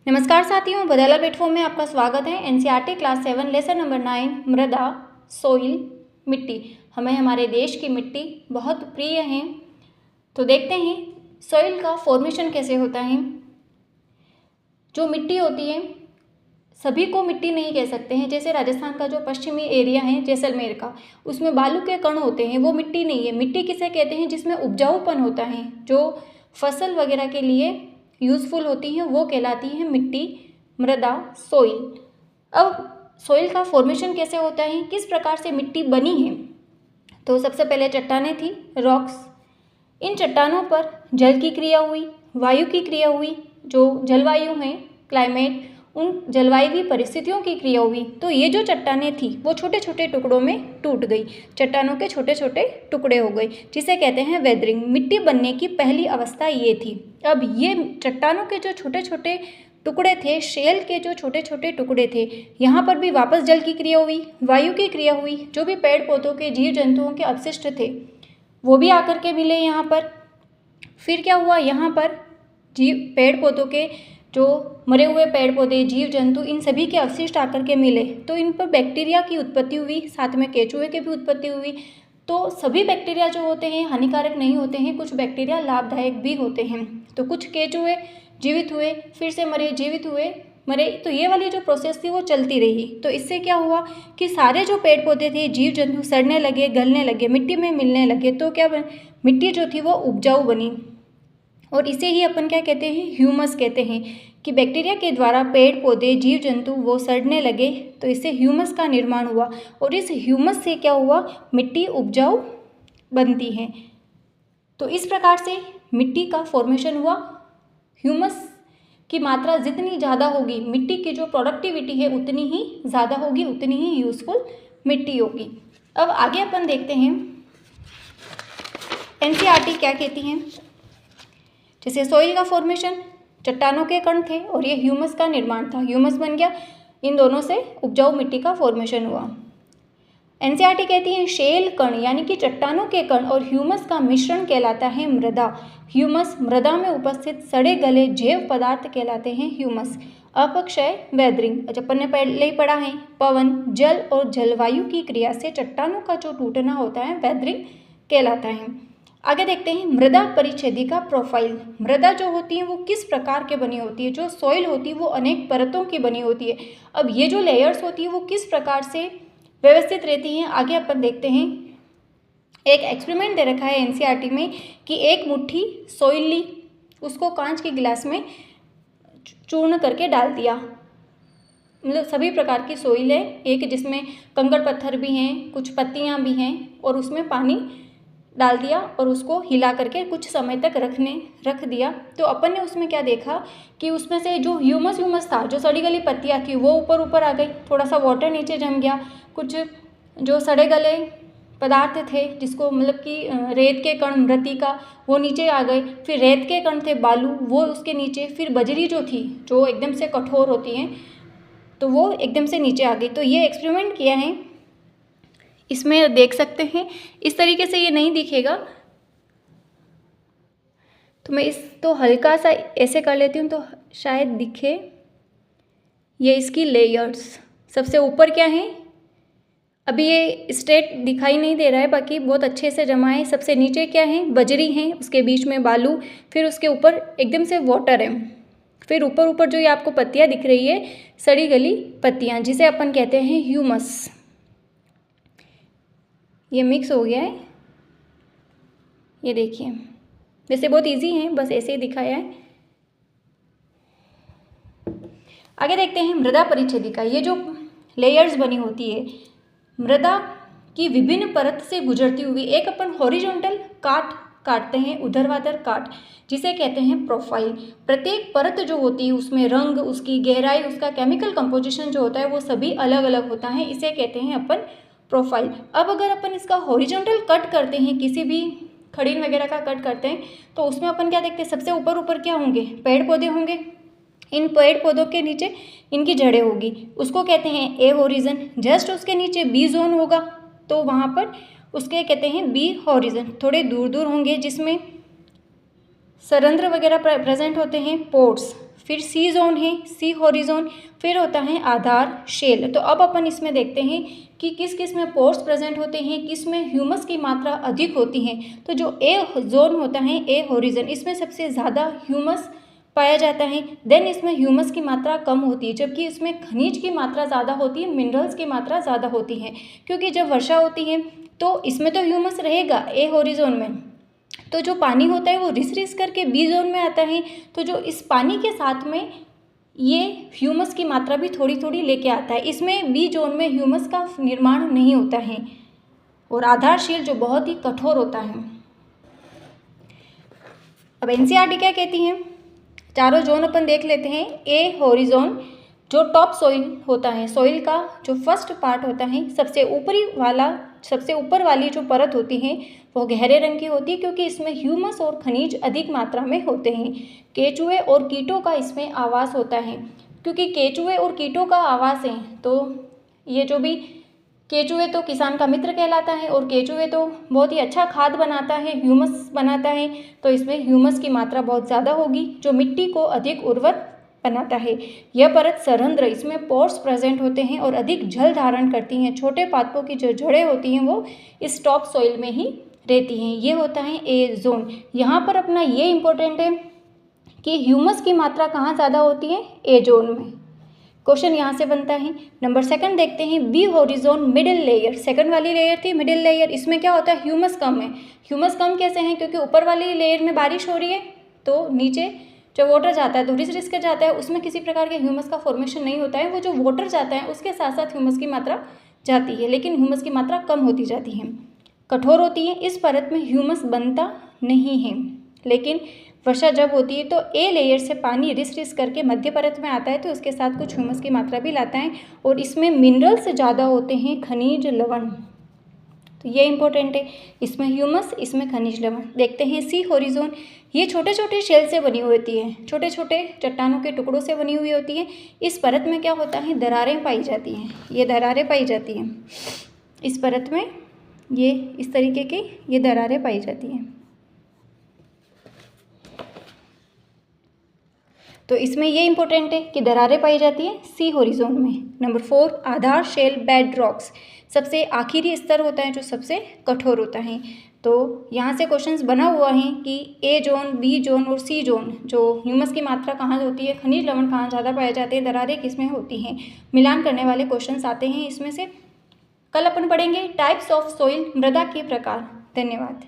नमस्कार साथियों, बदला प्लेटफॉर्म में आपका स्वागत है। एनसीईआरटी क्लास 7 लेसन नंबर 9 मृदा सोइल मिट्टी। हमें हमारे देश की मिट्टी बहुत प्रिय है। तो देखते हैं सोइल का फॉर्मेशन कैसे होता है। जो मिट्टी होती है सभी को मिट्टी नहीं कह सकते हैं। जैसे राजस्थान का जो पश्चिमी एरिया है जैसलमेर का, उसमें बालू के कण होते हैं, वो मिट्टी नहीं है। मिट्टी किसे कहते हैं? जिसमें उपजाऊपन होता है, जो फसल वगैरह के लिए यूज़फुल होती हैं, वो कहलाती है मिट्टी, मृदा, सोइल। अब सोइल का फॉर्मेशन कैसे होता है, किस प्रकार से मिट्टी बनी है? तो सबसे पहले चट्टानें थी, रॉक्स। इन चट्टानों पर जल की क्रिया हुई, वायु की क्रिया हुई, जो जलवायु है, क्लाइमेट, उन जलवायुवी परिस्थितियों की क्रिया हुई। तो ये जो चट्टानें थी वो छोटे छोटे टुकड़ों में टूट गई, चट्टानों के छोटे छोटे टुकड़े हो गए, जिसे कहते हैं वेदरिंग। मिट्टी बनने की पहली अवस्था ये थी। अब ये चट्टानों के जो छोटे छोटे टुकड़े थे, शेल के जो छोटे छोटे टुकड़े थे, यहाँ पर भी वापस जल की क्रिया हुई, वायु की क्रिया हुई, जो भी पेड़ पौधों के जीव जंतुओं के अवशिष्ट थे वो भी आकर के मिले यहाँ पर। फिर क्या हुआ, यहाँ पर पेड़ पौधों के जो मरे हुए पेड़ पौधे, जीव जंतु, इन सभी के अवशिष्ट आकर के मिले, तो इन पर बैक्टीरिया की उत्पत्ति हुई, साथ में केंचुए की भी उत्पत्ति हुई। तो सभी बैक्टीरिया जो होते हैं हानिकारक नहीं होते हैं, कुछ बैक्टीरिया लाभदायक भी होते हैं। तो कुछ केंचुए जीवित हुए, फिर से मरे, जीवित हुए, मरे। तो ये वाली जो प्रोसेस थी वो चलती रही। तो इससे क्या हुआ कि सारे जो पेड़ पौधे थे, जीव जंतु सड़ने लगे, गलने लगे, मिट्टी में मिलने लगे। तो क्या मिट्टी जो थी वो उपजाऊ बनी। और इसे ही अपन क्या कहते हैं, ह्यूमस कहते हैं, कि बैक्टीरिया के द्वारा पेड़ पौधे, जीव जंतु वो सड़ने लगे, तो इससे ह्यूमस का निर्माण हुआ। और इस ह्यूमस से क्या हुआ, मिट्टी उपजाऊ बनती है। तो इस प्रकार से मिट्टी का फॉर्मेशन हुआ। ह्यूमस की मात्रा जितनी ज़्यादा होगी, मिट्टी की जो प्रोडक्टिविटी है उतनी ही ज़्यादा होगी, उतनी ही यूज़फुल मिट्टी होगी। अब आगे अपन देखते हैं एनसीईआरटी क्या कहती हैं। जैसे सोइल का फॉर्मेशन, चट्टानों के कण थे और ये ह्यूमस का निर्माण था, ह्यूमस बन गया, इन दोनों से उपजाऊ मिट्टी का फॉर्मेशन हुआ। एनसीईआरटी कहती है शेल कण यानी कि चट्टानों के कण और ह्यूमस का मिश्रण कहलाता है मृदा। ह्यूमस, मृदा में उपस्थित सड़े गले जैव पदार्थ कहलाते हैं ह्यूमस। अपक्षय, वेदरिंग, अपन ने पहले ही पढ़ा है, पवन, जल और जलवायु की क्रिया से चट्टानों का जो टूटना होता है वेदरिंग कहलाता है। आगे देखते हैं मृदा परिच्छेदिका प्रोफाइल। मृदा जो होती है वो किस प्रकार के बनी होती है? जो सॉइल होती है वो अनेक परतों की बनी होती है। अब ये जो लेयर्स होती है वो किस प्रकार से व्यवस्थित रहती हैं, आगे अपन देखते हैं। एक एक्सपेरिमेंट दे रखा है एनसीईआरटी में कि एक मुट्ठी सॉइल ली, उसको कांच के गिलास में चूर्ण करके डाल दिया। मतलब सभी प्रकार की सॉइल है, एक जिसमें कंकड़ पत्थर भी हैं, कुछ पत्तियां भी हैं, और उसमें पानी डाल दिया और उसको हिला करके कुछ समय तक रख दिया। तो अपन ने उसमें क्या देखा कि उसमें से जो ह्यूमस था, जो सड़ी गली पत्तियाँ थी वो ऊपर आ गई, थोड़ा सा वाटर नीचे जम गया, कुछ जो सड़े गले पदार्थ थे जिसको मतलब कि रेत के कण, मृत्तिका, वो नीचे आ गए। फिर रेत के कण थे, बालू, वो उसके नीचे। फिर बजरी जो थी, जो एकदम से कठोर होती हैं, तो वो एकदम से नीचे आ गई। तो ये एक्सपेरिमेंट किया है, इसमें देख सकते हैं। इस तरीके से ये नहीं दिखेगा, तो मैं इसको हल्का सा ऐसे कर लेती हूँ तो शायद दिखे। ये इसकी लेयर्स, सबसे ऊपर क्या है, अभी ये स्ट्रेट दिखाई नहीं दे रहा है, बाकी बहुत अच्छे से जमा है। सबसे नीचे क्या है, बजरी है, उसके बीच में बालू, फिर उसके ऊपर एकदम से वाटर है। फिर ऊपर जो ये आपको पत्तियाँ दिख रही है, सड़ी गली पत्तियाँ, जिसे अपन कहते हैं ह्यूमस। ये मिक्स हो गया है, ये देखिए। वैसे बहुत इजी है, बस ऐसे ही दिखाया है। आगे देखते हैं मृदा परिच्छेदिका। ये जो लेयर्स बनी होती है मृदा की विभिन्न परत से गुजरती हुई, एक अपन हॉरिजॉन्टल काटते हैं, ऊर्ध्वाधर काट, जिसे कहते हैं प्रोफाइल। प्रत्येक परत जो होती है उसमें रंग, उसकी गहराई, उसका केमिकल कंपोजिशन जो होता है वो सभी अलग अलग होता है, इसे कहते हैं अपन प्रोफाइल। अब अगर अपन इसका हॉरिजॉन्टल कट करते हैं, किसी भी खड़ीन वगैरह का कट करते हैं, तो उसमें अपन क्या देखते हैं, सबसे ऊपर क्या होंगे, पेड़ पौधे होंगे। इन पेड़ पौधों के नीचे इनकी जड़ें होगी, उसको कहते हैं ए होरिजन। जस्ट उसके नीचे बी जोन होगा, तो वहाँ पर उसके कहते हैं बी होरिजन। थोड़े दूर होंगे जिसमें सरंध्र वगैरह प्रेजेंट होते हैं, पोर्स। फिर सी जोन है, सी हॉरिजोन, फिर होता है आधार शेल। तो अब अपन इसमें देखते हैं कि किस किस में पोर्स प्रेजेंट होते हैं, किस में ह्यूमस की मात्रा अधिक होती है। तो जो ए जोन होता है, ए हॉरिजन, इसमें सबसे ज़्यादा ह्यूमस पाया जाता है। देन इसमें ह्यूमस की मात्रा कम होती है, जबकि इसमें खनिज की मात्रा ज़्यादा होती है, मिनरल्स की मात्रा ज़्यादा होती है। क्योंकि जब वर्षा होती है तो इसमें तो ह्यूमस रहेगा ए हॉरिजोन में, तो जो पानी होता है वो रिस रिस करके बी जोन में आता है। तो जो इस पानी के साथ में ये ह्यूमस की मात्रा भी थोड़ी थोड़ी लेके आता है। इसमें बी जोन में ह्यूमस का निर्माण नहीं होता है। और आधारशील जो बहुत ही कठोर होता है। अब एनसीईआरटी क्या कहती है, चारों जोन अपन देख लेते हैं। ए हॉरिजोन जो टॉप सॉइल होता है, सॉइल का जो फर्स्ट पार्ट होता है, सबसे ऊपर वाली जो परत होती है वो गहरे रंग की होती है, क्योंकि इसमें ह्यूमस और खनिज अधिक मात्रा में होते हैं। केचुए और कीटों का इसमें आवास होता है, क्योंकि केचुए और कीटों का आवास है। तो ये जो भी केचुए तो किसान का मित्र कहलाता है, और केचुए तो बहुत ही अच्छा खाद बनाता है, ह्यूमस बनाता है। तो इसमें ह्यूमस की मात्रा बहुत ज़्यादा होगी, जो मिट्टी को अधिक उर्वर बनाता है। यह परत सरंध्र, इसमें पोर्स प्रेजेंट होते हैं और अधिक जल धारण करती हैं। छोटे पादपों की जो जड़ें होती हैं वो इस टॉप सॉइल में ही रहती हैं। ये होता है ए जोन। यहाँ पर अपना ये इम्पोर्टेंट है कि ह्यूमस की मात्रा कहाँ ज़्यादा होती है, ए जोन में। क्वेश्चन यहाँ से बनता है। नंबर सेकंड देखते हैं, B horizon middle layer. Second वाली लेयर थी मिडिल लेयर, इसमें क्या होता है, ह्यूमस कम है। ह्यूमस कम कैसे हैं, क्योंकि ऊपर वाली लेयर में बारिश हो रही है, तो नीचे जो वाटर जाता है तो रिस कर जाता है, उसमें किसी प्रकार के ह्यूमस का फॉर्मेशन नहीं होता है। वो जो वाटर जाता है उसके साथ साथ ह्यूमस की मात्रा जाती है, लेकिन ह्यूमस की मात्रा कम होती जाती है, कठोर होती है। इस परत में ह्यूमस बनता नहीं है, लेकिन वर्षा जब होती है तो ए लेयर से पानी रिस करके मध्य परत में आता है, तो उसके साथ कुछ ह्यूमस की मात्रा भी लाता है, और इसमें मिनरल्स ज़्यादा होते हैं, खनिज लवण। तो ये इंपॉर्टेंट है, इसमें ह्यूमस, इसमें खनिज लवण। देखते हैं सी हॉरिजोन। ये छोटे छोटे शेल से बनी हुई होती है, छोटे छोटे चट्टानों के टुकड़ों से बनी हुई होती है। इस परत में क्या होता है, दरारें पाई जाती हैं। ये दरारें पाई जाती हैं इस परत में, ये इस तरीके की ये दरारें पाई जाती हैं। तो इसमें ये इंपॉर्टेंट है कि दरारें पाई जाती हैं सी हॉरिजोन में। नंबर 4, आधार शेल बेड रॉक्स। सबसे आखिरी स्तर होता है जो सबसे कठोर होता है। तो यहाँ से क्वेश्चंस बना हुआ है कि ए जोन, बी जोन और सी जोन, जो ह्यूमस की मात्रा कहाँ होती है, खनिज लवण कहाँ ज़्यादा पाए जाते हैं, दरारें किसमें होती हैं, मिलान करने वाले क्वेश्चंस आते हैं इसमें से। कल अपन पढ़ेंगे टाइप्स ऑफ सोइल, मृदा के प्रकार। धन्यवाद।